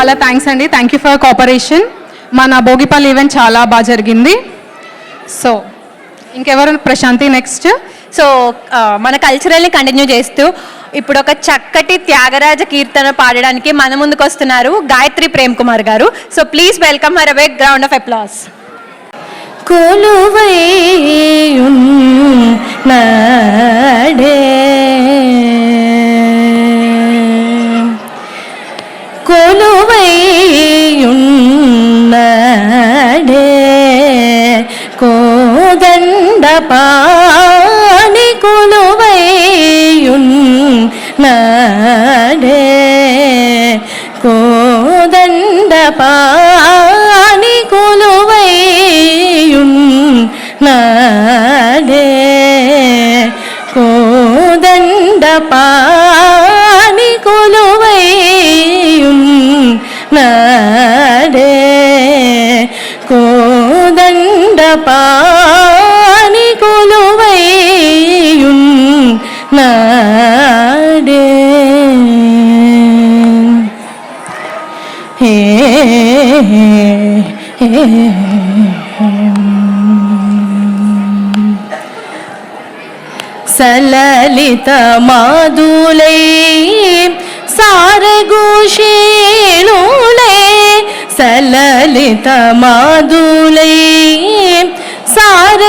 చాలా థ్యాంక్స్ అండి. Thank you for cooperation. మన భోగిపల్లి ఈవెంట్ చాలా బాగా జరిగింది. సో ఇంకెవరు? ప్రశాంతి నెక్స్ట్. సో మన కల్చరల్ని కంటిన్యూ చేస్తూ ఇప్పుడు ఒక చక్కటి త్యాగరాజ కీర్తన పాడడానికి మన ముందుకు వస్తున్నారు గాయత్రి ప్రేమ్ కుమార్ గారు. So please welcome her. Big round of applause. కొలువైయున్నడే కొలువైయున్నడే కోదండపాణి కొలువైయున్నడే కోదండపాణి కొలువైయున్నడే కోదండపాణి కొలువైయున్నడే కోదండపాణి కొలువైయున్నడే హే సలలిత మాధులై సారఘోషేణులై సలలిత మాధులై సారఘోషేణులై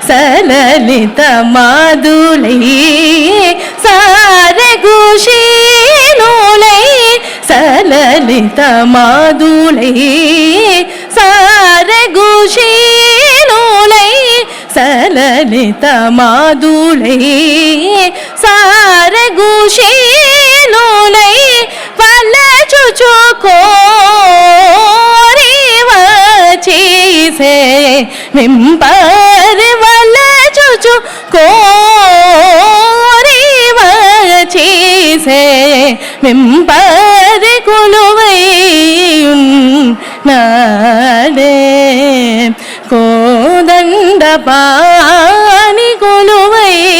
సలలిత మాధులై సారఘోషేణులై సలలిత మాధులై సారఘోషేణులై సలలిత మాధులై సారఘోషేణులై వలచుచు కోరి వచ్చేసే మింపరి వలచుచు కోరి వచ్చేసే మింపరి కొలువైయున్నడే కోదండపాణి కొలువైయున్నడే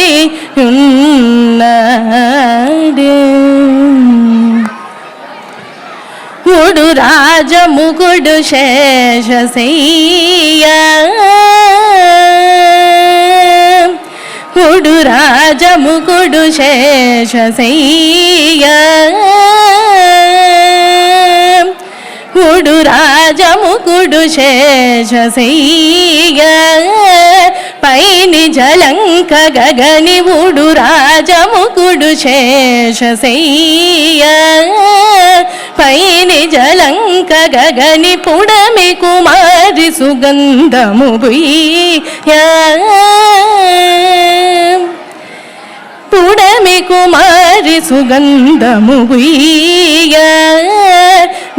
ముడు రాజముకుడు శేషశయ్య ముడు రాజముకుడు శేషశయ్య ముడు రాజముకుడు శేషశయ్య పైని జలంక గగని ముడు రాజముకుడు శేషశయ్య పైని జలంక గగని పుడమి కుమారి సుగంధము బుయ్య పుడమి కుమారి సుగంధము బుయ్య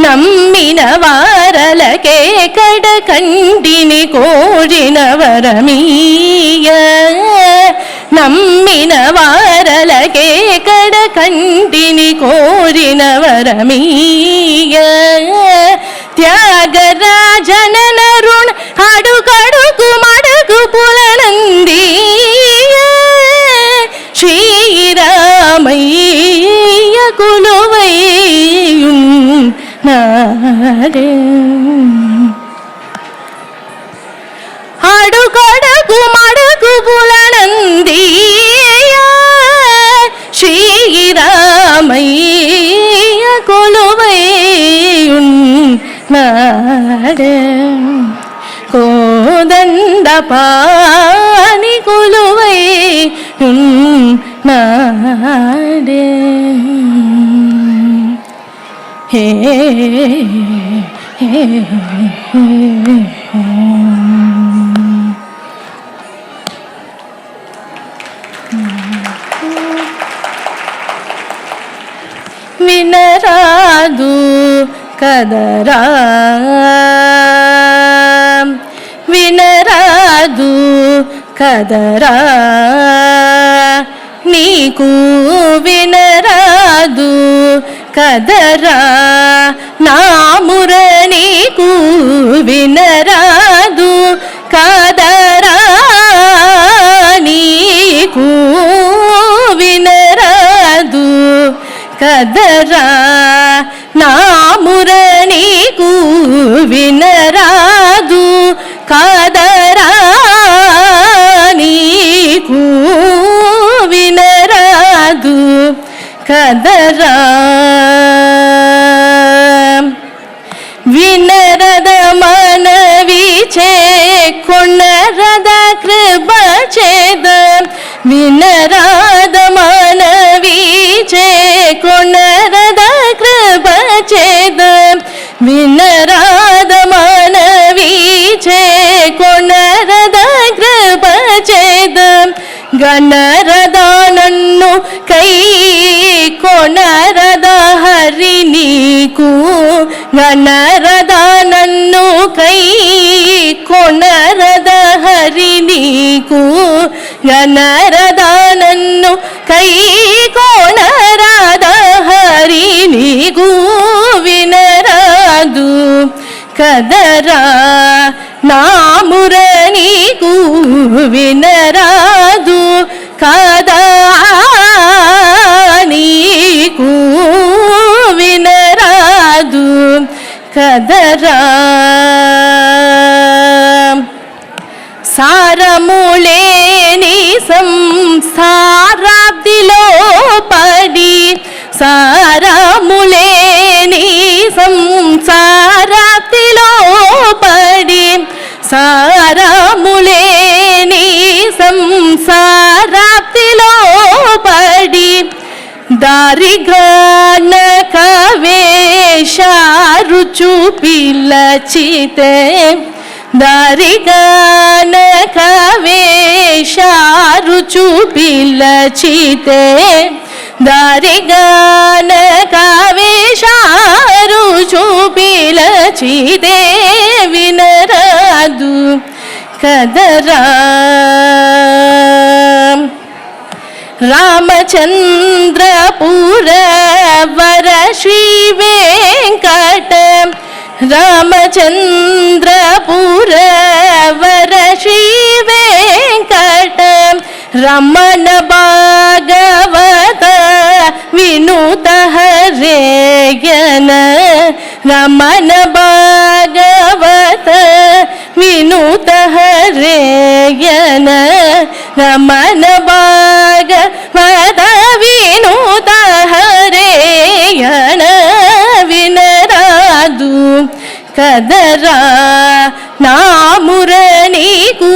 నమ్మిన వారలకే కడ కంటిని కోరిన వరమీయ నమ్మిన వారలకే కడ కంటిని కోరిన వరమీయ త్యాగరాజనన రుణ అడుగడుగు మడుగు పులనందీయ శ్రీరామయ్య కొలువైయున్నడే అడుగడుగు మడుగు పులనందీయ శ్రీరామయ్య కొలువైయున్నడే కోదండపాణి కొలువైయున్నడే హే వినరాదు కదరా వినరాదు కదరా నీకు వినరాదు కదరా నాముర నీకు వినరాదు కదరా నీకు వినరాదు కదరా నా ముర నీకు వినరాదు కదరా నీకు వినరాదు కదరా వినರದ మనవి కొనರದ కృప చేద వినರದ మనవి కొనರದ కృప చేద వినರದ మనవి కొనರದ కృప చేద ಗಣರದ ನನ್ನು ಕೈ ಕೊಣರದ ಹರಿ ನೀಕು ಗಣರದ ನನ್ನು ಕೈ ಕೊಣರದ ಹರಿ ನೀಕು ಗಣರದ ನನ್ನು ಕೈ ಕೊಣರದ ಹರಿ ನೀಕು ವಿನರಾದು ಕದರ ನಾಮುರ ನೀಕು ವಿನರಾದು ಕದ ನೀಕು ವಿನರಾದು ಕದರ సారములేని సంసారాబ్దిలో పడి సారములేని సంసారాబ్దిలో పడి సారములేని సంసారాబ్దిలో పడి దారిగానక వేషారు చూపిలచితే దారిగానక వేషారు చూపిలచితే దారిగానక వేషారు చూపిలచితే వినరాదు కదరా రామచంద్రపుర వర శ్రీ వెంకట రామచంద్రపుర వర శ్రీ వెంకట రమణ భాగవత వినుత హరేయన రమణ భాగవత వినుత హరేయన రమణ భాగవత వినుత హరేయన వినరాదు కదరా నాముర నీకు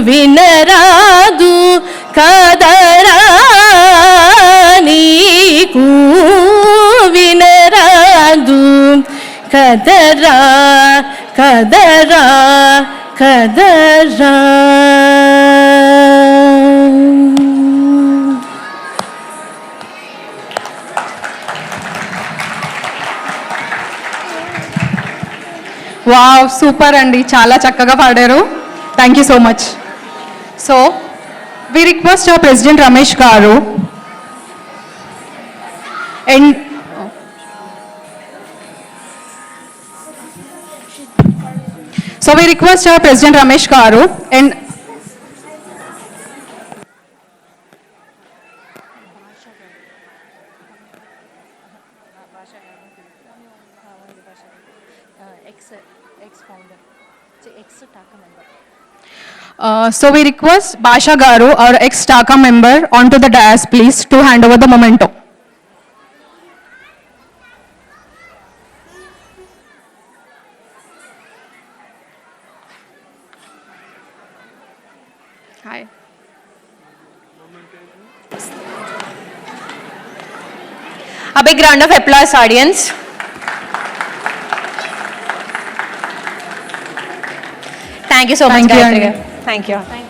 వినరాదు కదరా నీకు వినరాదు కదరా కదరా కదరా వావ్, సూపర్ అండి, చాలా చక్కగా పాడారు. Thank you so much. So we request our president Ramesh గారు and so we request our president Ramesh గారు and so we request Basha Garu, our ex-TACA member, onto the dais, please, to hand over the memento. Hi. A big round of applause, audience. Thank you so much, Thank you, Gayatri. Andy. Thank you.